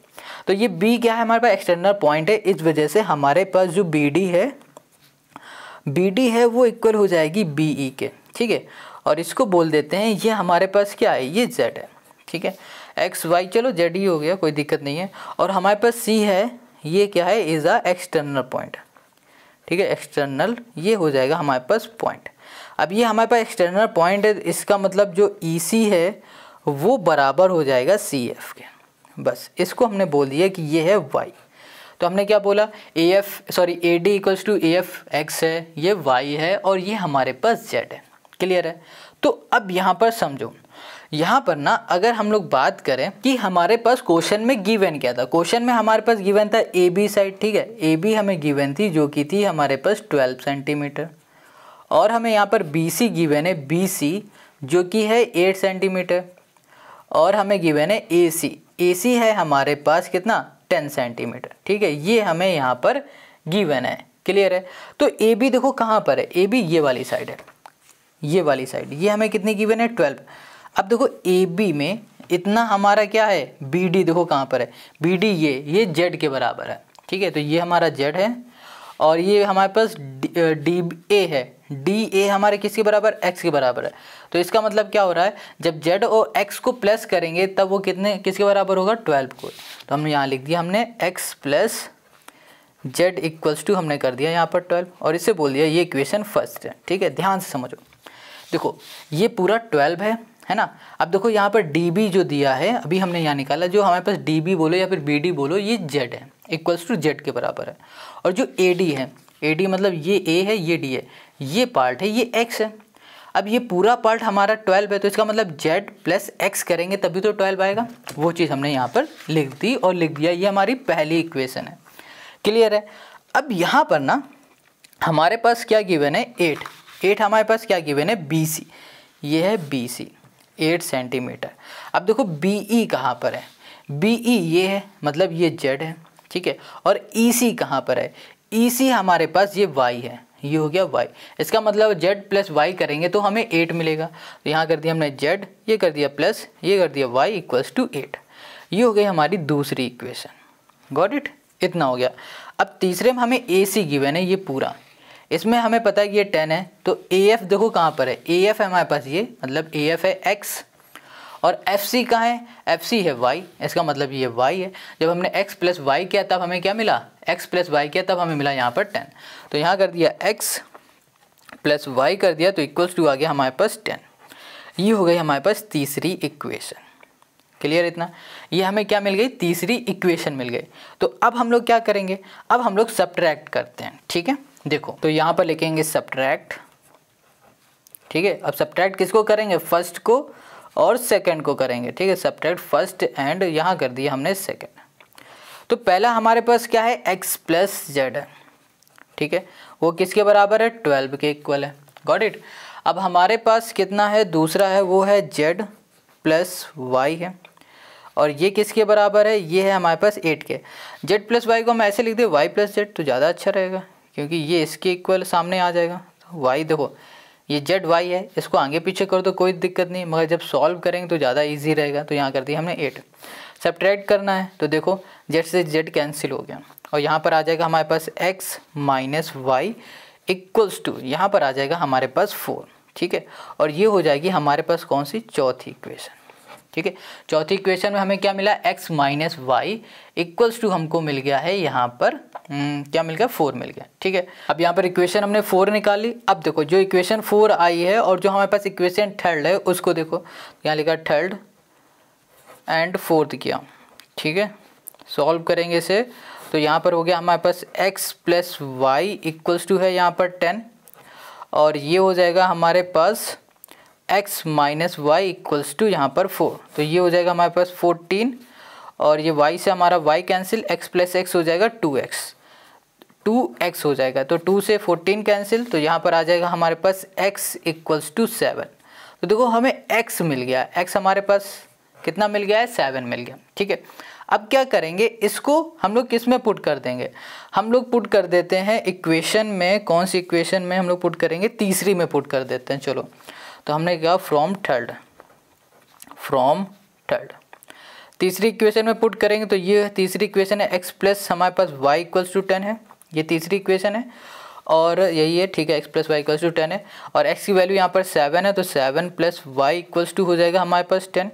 A: तो ये बी क्या है, हमारे पास एक्सटर्नल पॉइंट है, इस वजह से हमारे पास जो बी डी है वो इक्वल हो जाएगी बी ई के, ठीक है। और इसको बोल देते हैं, ये हमारे पास क्या है, ये जेड है, ठीक है, एक्स वाई, चलो जेड ही हो गया, कोई दिक्कत नहीं है। और हमारे पास सी है, ये क्या है, इज अ एक्सटर्नल पॉइंट, ठीक है, एक्सटर्नल, ये हो जाएगा हमारे पास पॉइंट। अब ये हमारे पास एक्सटर्नल पॉइंट है, इसका मतलब जो ई सी है वो बराबर हो जाएगा सी एफ के। बस इसको हमने बोल दिया कि ये है वाई। तो हमने क्या बोला, A D equals to A F X है, ये वाई है, और ये हमारे पास जेड है। क्लियर है। तो अब यहाँ पर समझो, यहाँ पर ना अगर हम लोग बात करें कि हमारे पास क्वेश्चन में गिवन क्या था, क्वेश्चन में हमारे पास गिवन था ए बी साइड, ठीक है, ए बी हमें गिवन थी जो कि थी हमारे पास 12 सेंटीमीटर, और हमें यहाँ पर बी सी गिवन है, बी सी जो कि है 8 सेंटीमीटर, और हमें गिवन है ए सी है हमारे पास कितना, 10 सेंटीमीटर, ठीक है, ये हमें यहाँ पर गिवन है। क्लियर है। तो ए बी देखो कहाँ पर है, ए बी ये वाली साइड है, ये वाली साइड, ये हमें कितनी गिवन है, 12। अब देखो ए बी में इतना हमारा क्या है, बी डी देखो कहाँ पर है, बी डी ये जेड के बराबर है, ठीक है, तो ये हमारा जेड है, और ये हमारे पास डी ए है, डी ए हमारे किसके बराबर, एक्स के बराबर है। तो इसका मतलब क्या हो रहा है, जब जेड और एक्स को प्लस करेंगे तब वो किसके बराबर होगा, 12 को। तो हमने यहाँ लिख दिया, हमने X plus Z equals to हमने कर दिया यहाँ पर 12, और इससे बोल दिया ये इक्वेशन फर्स्ट है, ठीक है। ध्यान से समझो, देखो ये पूरा 12 है ना। अब देखो यहाँ पर डी बी जो दिया है, अभी हमने यहाँ निकाला, जो हमारे पास डी बी बोलो या फिर बी डी बोलो, ये जेड है, इक्वल्स टू जेड के बराबर है। और जो ए डी है, ए डी मतलब ये ए है, ये डी है, ये पार्ट है, ये एक्स है। अब ये पूरा पार्ट हमारा 12 है, तो इसका मतलब जेड प्लस एक्स करेंगे तभी तो 12 आएगा। वो चीज़ हमने यहाँ पर लिख दी और लिख दिया, ये हमारी पहली इक्वेशन है। क्लियर है। अब यहाँ पर ना हमारे पास क्या गिवन है, 8 हमारे पास क्या गिवन है, बी सी, ये है बी सी 8 सेंटीमीटर। अब देखो बी ई कहाँ पर है, बी ई ये है, मतलब ये जेड है, ठीक है। और EC कहाँ पर है, EC हमारे पास ये y है, ये हो गया y। इसका मतलब z प्लस y करेंगे तो हमें 8 मिलेगा। तो यहाँ कर दिया हमने z, ये कर दिया प्लस, ये कर दिया y इक्वल्स टू 8। ये हो गई हमारी दूसरी इक्वेशन। गॉट इट, इतना हो गया। अब तीसरे में हमें AC गिवन है, ये पूरा, इसमें हमें पता है कि ये 10 है। तो AF देखो कहाँ पर है, AF है हमारे पास ये, मतलब AF है x, और FC कहाँ है, FC है y, इसका मतलब ये y है। जब हमने x प्लस वाई किया तब हमें क्या मिला, x प्लस वाई किया तब हमें मिला यहाँ पर 10। तो यहाँ कर दिया x प्लस वाई कर दिया तो इक्वल्स टू आ गया हमारे पास 10। ये हो गई हमारे पास तीसरी इक्वेशन। क्लियर इतना, ये हमें क्या मिल गई, तीसरी इक्वेशन मिल गई। तो अब हम लोग क्या करेंगे, अब हम लोग सब्ट्रैक्ट करते हैं। ठीक है, देखो तो यहाँ पर लिखेंगे सब्ट्रैक्ट। ठीक है, अब सब्ट्रैक्ट किसको करेंगे, फर्स्ट को और सेकंड को करेंगे। ठीक है, सब्ट्रैक्ट फर्स्ट एंड यहाँ कर दिया हमने सेकंड। तो पहला हमारे पास क्या है, x प्लस जेड है। ठीक है, वो किसके बराबर है, 12 के इक्वल है। Got it. अब हमारे पास कितना है, दूसरा है वो है z प्लस वाई है, और ये किसके बराबर है, ये है हमारे पास 8 के। z प्लस वाई को हम ऐसे लिख दे y प्लस जेड, तो ज़्यादा अच्छा रहेगा क्योंकि ये इसके इक्वल सामने आ जाएगा। तो y देखो ये जेड वाई है, इसको आगे पीछे करो तो कोई दिक्कत नहीं, मगर जब सॉल्व करेंगे तो ज़्यादा इजी रहेगा। तो यहाँ कर दिया हमने 8। सब्ट्रैक्ट करना है तो देखो जेड से जेड कैंसिल हो गया, और यहाँ पर आ जाएगा हमारे पास x minus Y equals to, यहाँ पर आ जाएगा हमारे पास 4। ठीक है, और ये हो जाएगी हमारे पास कौन सी, चौथी इक्वेशन। ठीक है, चौथी इक्वेशन में हमें क्या मिला, x minus Y equals to हमको मिल गया है यहाँ पर क्या मिल गया, 4 मिल गया। ठीक है, अब यहाँ पर इक्वेशन हमने 4 निकाली। अब देखो जो इक्वेशन 4 आई है और जो हमारे पास इक्वेशन थर्ड है उसको देखो, यहाँ लिखा थर्ड एंड फोर्थ किया। ठीक है, सॉल्व करेंगे इसे तो यहाँ पर हो गया हमारे पास x plus Y equals to है यहाँ पर 10, और ये हो जाएगा हमारे पास x minus Y equals to यहाँ पर 4। तो ये हो जाएगा हमारे पास 14, और ये y से हमारा y cancel, x plus x हो जाएगा 2x हो जाएगा। तो 2 से 14 कैंसिल, तो यहाँ पर आ जाएगा हमारे पास x इक्वल्स टू 7। तो देखो हमें x मिल गया, x हमारे पास कितना मिल गया है, 7 मिल गया। ठीक है, अब क्या करेंगे, इसको हम लोग किस में पुट कर देंगे, हम लोग पुट कर देते हैं इक्वेशन में। कौन सी इक्वेशन में हम लोग पुट करेंगे, तीसरी में पुट कर देते हैं। चलो, तो हमने कहा फ्रॉम थर्ड, तीसरी इक्वेशन में पुट करेंगे तो ये तीसरी इक्वेशन है, x प्लस हमारे पास y इक्वल्स टू 10 है, ये तीसरी इक्वेशन है, और यही है। ठीक है, x plus Y equals to 10 है, और x की वैल्यू यहाँ पर 7 है, तो 7 प्लस वाई इक्वल्स टू हो जाएगा हमारे पास 10।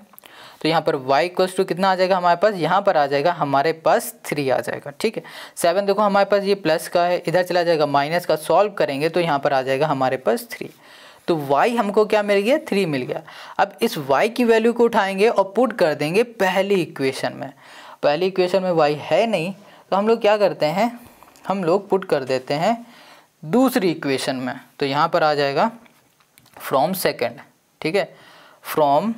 A: तो यहाँ पर y इक्वल्स टू कितना आ जाएगा हमारे पास, यहाँ पर आ जाएगा हमारे पास 3 आ जाएगा। ठीक है, 7 देखो हमारे पास ये प्लस का है, इधर चला जाएगा माइनस का, सॉल्व करेंगे तो यहाँ पर आ जाएगा हमारे पास 3। तो y हमको क्या मिल गया, 3 मिल गया। अब इस y की वैल्यू को उठाएंगे और पुट कर देंगे पहली इक्वेशन में। पहली इक्वेशन में y है नहीं, तो हम लोग क्या करते हैं, हम लोग पुट कर देते हैं दूसरी इक्वेशन में। तो यहाँ पर आ जाएगा फ्रॉम सेकंड। ठीक है, फ्रॉम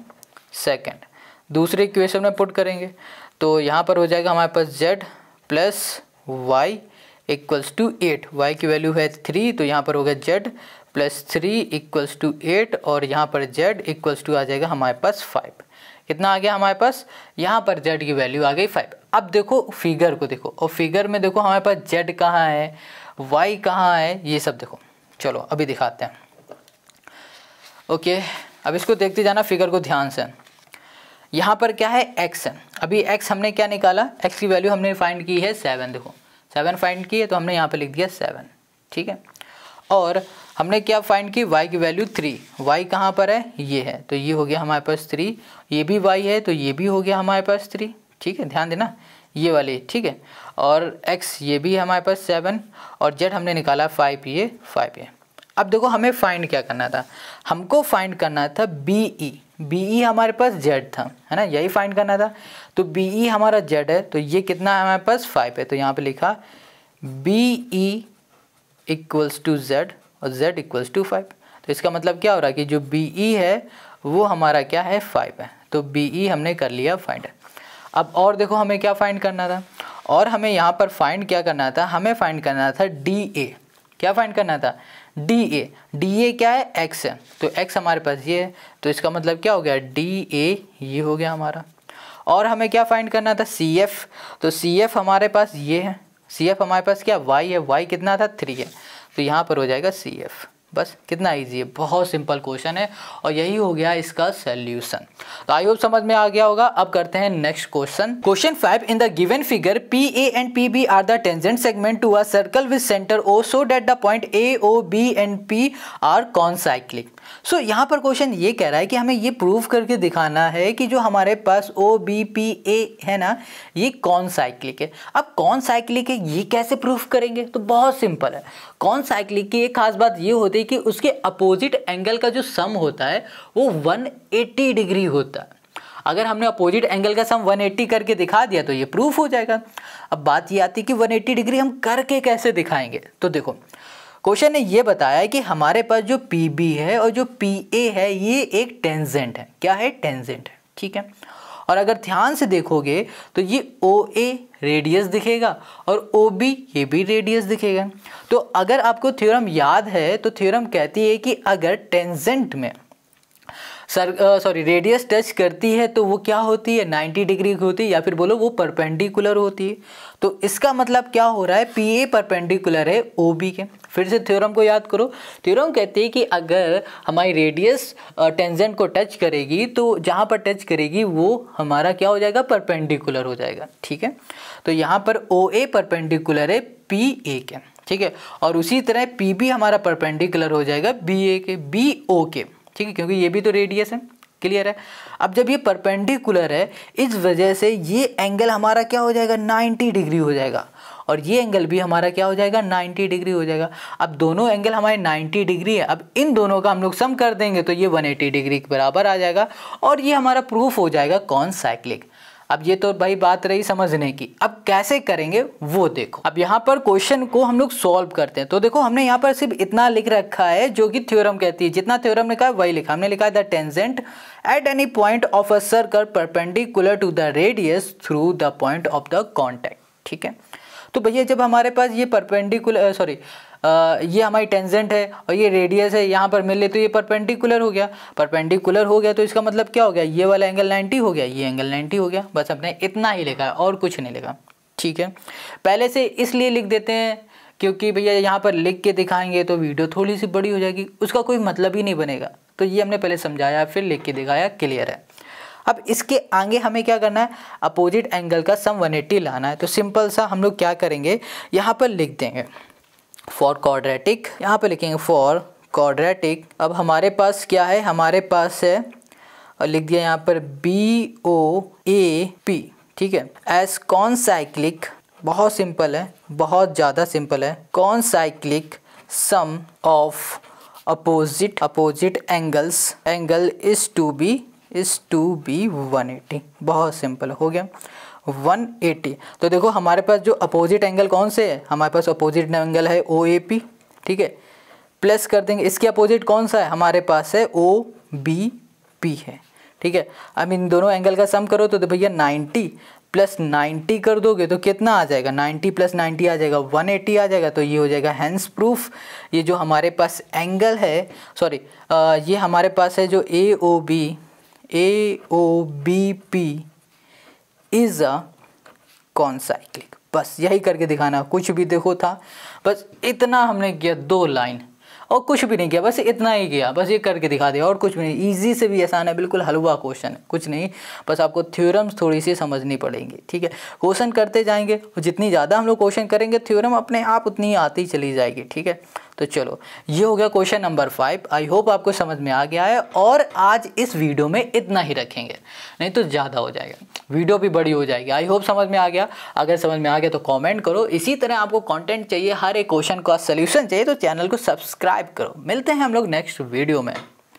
A: सेकंड दूसरी इक्वेशन में पुट करेंगे तो यहाँ पर हो जाएगा हमारे पास z plus Y equals to 8। y की वैल्यू है 3, तो यहाँ पर होगा z प्लस 3 इक्वल्स टू 8, और यहाँ पर z इक्वल्स टू आ जाएगा हमारे पास 5। कितना आ गया हमारे पास, यहाँ पर z की वैल्यू आ गई 5। अब देखो फिगर को देखो, और फिगर में देखो हमारे पास z कहाँ है, y कहाँ है, ये सब देखो। चलो अभी दिखाते हैं। ओके, अब इसको देखते जाना फिगर को ध्यान से। यहाँ पर क्या है, x है। अभी x हमने क्या निकाला, x की वैल्यू हमने फाइंड की है 7। देखो 7 फाइंड की है, तो हमने यहाँ पे लिख दिया 7। ठीक है, और हमने क्या फाइंड की, y की वैल्यू 3। y कहाँ पर है, ये है, तो ये हो गया हमारे पास 3। ये भी y है, तो ये भी हो गया हमारे पास 3। ठीक है, ध्यान देना ये वाली। ठीक है, और x ये भी है हमारे पास 7, और z हमने निकाला 5, ये 5 है। अब देखो हमें फाइंड क्या करना था, हमको फाइंड करना था BE हमारे पास z था, है ना, यही फाइंड करना था। तो BE हमारा z है, तो ये कितना है हमारे पास 5 है, तो यहाँ पे लिखा BE इक्वल्स टू z और z इक्वल्स टू 5। तो इसका मतलब क्या हो रहा है कि जो BE है वो हमारा क्या है, 5 है। तो BE हमने कर लिया फाइंड। अब और देखो हमें क्या फाइंड करना था, और हमें यहाँ पर फाइंड क्या करना था, हमें फाइंड करना था DA। क्या फाइंड करना था, DA क्या है, x है, तो x हमारे पास ये है, तो इसका मतलब क्या हो गया, DA ये हो गया हमारा। और हमें क्या फाइंड करना था, सी एफ। तो सी एफ हमारे पास ये है, सी एफ हमारे पास क्या वाई है, वाई कितना था 3 है, तो यहाँ पर हो जाएगा सी एफ। बस कितना इजी है, बहुत सिंपल क्वेश्चन है और यही हो गया इसका सॉल्यूशन। तो आई होप समझ में आ गया होगा। अब करते हैं next question. Question 5, in the given figure P A and P B are the tangent segment to a circle with centre O so that the point A O B and P are concyclic. So यहाँ पर question ये कह रहा है कि हमें ये prove करके दिखाना है कि जो हमारे पास ओ बी पी ए है ना, ये कॉन्साइक्लिक है। अब कॉन्साइक्लिक है ये कैसे प्रूव करेंगे, तो बहुत सिंपल है। कॉन्साइक्लिक की एक खास बात ये होती है कि उसके अपोजिट एंगल का जो सम होता है वो 180 डिग्री होता है। अगर हमने अपोजिट एंगल का सम 180 करके दिखा दिया तो ये प्रूफ हो जाएगा। अब बात ये आती है कि 180 डिग्री हम करके कैसे दिखाएंगे। तो देखो क्वेश्चन ने ये बताया है कि हमारे पास जो PB है और जो PA है ये एक टेंजेंट है। क्या है, टेंजेंट है, ठीक है। और अगर ध्यान से देखोगे तो ये OA रेडियस दिखेगा और OB ये भी रेडियस दिखेगा। तो अगर आपको थ्योरम याद है तो थ्योरम कहती है कि अगर टेंजेंट में रेडियस टच करती है तो वो क्या होती है, 90 डिग्री की होती है, या फिर बोलो वो परपेंडिकुलर होती है। तो इसका मतलब क्या हो रहा है, PA परपेंडिकुलर है OB के। फिर से थ्योरम को याद करो। थ्योरम कहती है कि अगर हमारी रेडियस टेंजेंट को टच करेगी तो जहाँ पर टच करेगी वो हमारा क्या हो जाएगा, परपेंडिकुलर हो जाएगा, ठीक है। तो यहाँ पर OA परपेंडिकुलर है PA के, ठीक है। और उसी तरह PB हमारा परपेंडिकुलर हो जाएगा BA के, BO के, ठीक है, क्योंकि ये भी तो रेडियस है। क्लियर है। अब जब ये परपेंडिकुलर है इस वजह से ये एंगल हमारा क्या हो जाएगा, 90 डिग्री हो जाएगा और ये एंगल भी हमारा क्या हो जाएगा, 90 डिग्री हो जाएगा। अब दोनों एंगल हमारे 90 डिग्री है। अब इन दोनों का हम लोग सम कर देंगे तो ये 180 डिग्री के बराबर आ जाएगा और ये हमारा प्रूफ हो जाएगा कॉन्साइक्लिक। अब ये तो भाई बात रही समझने की। अब कैसे करेंगे वो देखो। अब यहाँ पर क्वेश्चन को हम लोग सॉल्व करते हैं। तो देखो हमने यहाँ पर सिर्फ इतना लिख रखा है जो कि थ्योरम कहती है, जितना थ्योरम ने कहा वही लिखा। हमने लिखा है the tangent at any point of a circle perpendicular to the radius through the point of the contact, ठीक है। तो भैया जब हमारे पास ये परपेंडिकुलर ये हमारी टेंजेंट है और ये रेडियस है, यहाँ पर मिले तो ये परपेंडिकुलर हो गया। परपेंडिकुलर हो गया तो इसका मतलब क्या हो गया, ये वाला एंगल 90 हो गया, ये एंगल 90 हो गया। बस हमने इतना ही लिखा है और कुछ नहीं लिखा, ठीक है। पहले से इसलिए लिख देते हैं क्योंकि भैया यहाँ पर लिख के दिखाएंगे तो वीडियो थोड़ी सी बड़ी हो जाएगी, उसका कोई मतलब ही नहीं बनेगा। तो ये हमने पहले समझाया फिर लिख के दिखाया, क्लियर है। अब इसके आगे हमें क्या करना है, अपोजिट एंगल का सम 180 लाना है। तो सिंपल सा हम लोग क्या करेंगे, यहाँ पर लिख देंगे फॉर क्वाड्रेटिक, यहाँ पर लिखेंगे फॉर क्वाड्रेटिक। अब हमारे पास क्या है, हमारे पास है और लिख दिया यहाँ पर BOAP, ठीक है, एज कॉन्साइक्लिक। बहुत सिंपल है, बहुत ज़्यादा सिंपल है। Concyclic sum of opposite angles, angle is to be 180। बहुत सिंपल हो गया, 180। तो देखो हमारे पास जो अपोजिट एंगल कौन से है, हमारे पास अपोजिट एंगल है OAP, ठीक है। प्लस कर देंगे इसके अपोजिट कौन सा है, हमारे पास है OBP है, ठीक है। अब इन दोनों एंगल का सम करो तो भैया 90 प्लस 90 कर दोगे तो कितना आ जाएगा, 90 प्लस 90 आ जाएगा 180 आ जाएगा। तो ये हो जाएगा हैंस प्रूफ। ये जो हमारे पास एंगल है, ये हमारे पास है जो AOBP इज अ कॉन्साइक्लिक। बस यही करके दिखाना, कुछ भी देखो था, बस इतना हमने किया, 2 लाइन और कुछ भी नहीं किया, बस इतना ही किया, बस ये करके दिखा दिया और कुछ भी नहीं। इजी से भी आसान है, बिल्कुल हलवा क्वेश्चन है, कुछ नहीं, बस आपको थ्योरम्स थोड़ी सी समझनी पड़ेंगी, ठीक है। क्वेश्चन करते जाएंगे और जितनी ज़्यादा हम लोग क्वेश्चन करेंगे थ्योरम अपने आप उतनी आती चली जाएगी, ठीक है। तो चलो ये हो गया क्वेश्चन नंबर 5। आई होप आपको समझ में आ गया है और आज इस वीडियो में इतना ही रखेंगे, नहीं तो ज़्यादा हो जाएगा, वीडियो भी बड़ी हो जाएगी। आई होप समझ में आ गया। अगर समझ में आ गया तो कमेंट करो। इसी तरह आपको कंटेंट चाहिए, हर एक क्वेश्चन का सलूशन चाहिए तो चैनल को सब्सक्राइब करो। मिलते हैं हम लोग नेक्स्ट वीडियो में।